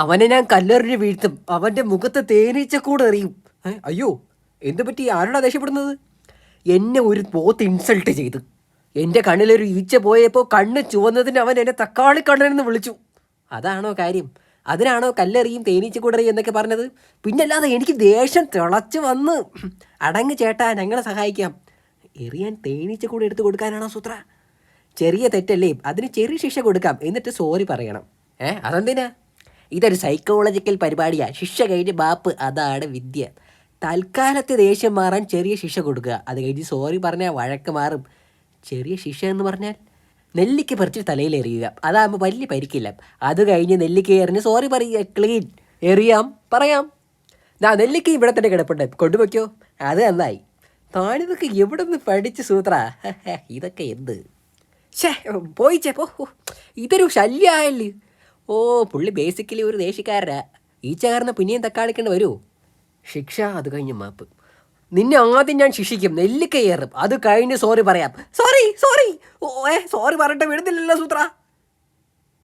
അവനെ ഞാൻ കല്ലെറിഞ്ഞ് വീഴ്ത്തും, അവന്റെ മുഖത്ത് തേനീച്ചക്കൂട് എറിയും. അയ്യോ, എന്തു പറ്റി? ആരോടാ ദേഷ്യപ്പെടുന്നത്? എന്നെ ഒരു പോത്ത് ഇൻസൾട്ട് ചെയ്ത് എൻ്റെ കണ്ണിലൊരു ഈച്ച പോയപ്പോൾ കണ്ണ് ചുവന്നതിന് അവൻ എന്നെ തക്കാളി കണ്ണനെന്ന് വിളിച്ചു. അതാണോ കാര്യം? അതിനാണോ കല്ലെറിയും തേനീച്ചക്കൂടെറിയും എന്നൊക്കെ പറഞ്ഞത്? പിന്നല്ലാതെ എനിക്ക് ദേഷ്യം തിളച്ച് വന്ന്. അടങ്ങ് ചേട്ടാ, ഞങ്ങളെ സഹായിക്കാം. എറിയാൻ തേനീച്ചക്കൂടെ എടുത്ത് കൊടുക്കാനാണോ സൂത്ര? ചെറിയ തെറ്റല്ലേ, അതിന് ചെറിയ ശിക്ഷ കൊടുക്കാം, എന്നിട്ട് സോറി പറയണം. അതെന്തിനാ? ഇതൊരു സൈക്കോളജിക്കൽ പരിപാടിയാണ്. ശിക്ഷ കഴിഞ്ഞ് മാപ്പ്, അതാണ് വിദ്യ. തൽക്കാലത്തെ ദേഷ്യം മാറാൻ ചെറിയ ശിക്ഷ കൊടുക്കുക, അത് കഴിഞ്ഞ് സോറി പറഞ്ഞാൽ വഴക്ക് മാറും. ചെറിയ ശിക്ഷ എന്ന് പറഞ്ഞാൽ നെല്ലിക്ക പറിച്ച് തലയിൽ എറിയുക, അതാകുമ്പോൾ വലിയ പരിക്കില്ല. അത് കഴിഞ്ഞ് നെല്ലിക്ക എറിഞ്ഞ് സോറി പറയുക, ക്ലീൻ. എറിയാം, പറയാം. നെല്ലിക്ക ഇവിടെ തന്നെ കിടപ്പുണ്ട്, കൊണ്ടുവയ്ക്കോ. അത് നന്നായി. താനിതൊക്കെ എവിടെ നിന്ന് പഠിച്ച് സൂത്ര? ഇതൊക്കെ എന്ത്? പോയിച്ചേ പോ. ഇതൊരു ശല്യമായല്ലേ. പുള്ളി ബേസിക്കലി ഒരു ദേഷ്യക്കാരനാ. ഈച്ച കാരണം പിന്നെയും തക്കാളിക്കേണ്ടി വരുമോ? ശിക്ഷ, അത് കഴിഞ്ഞ് മാപ്പ്. നിന്നെ ആദ്യം ഞാൻ ശിക്ഷിക്കും, നെല്ലിക്ക ഏറും, അത് കഴിഞ്ഞ് സോറി പറയാം. Sorry sorry. സോറി പറഞ്ഞിട്ട് വിടുന്നില്ലല്ലോ സൂത്ര.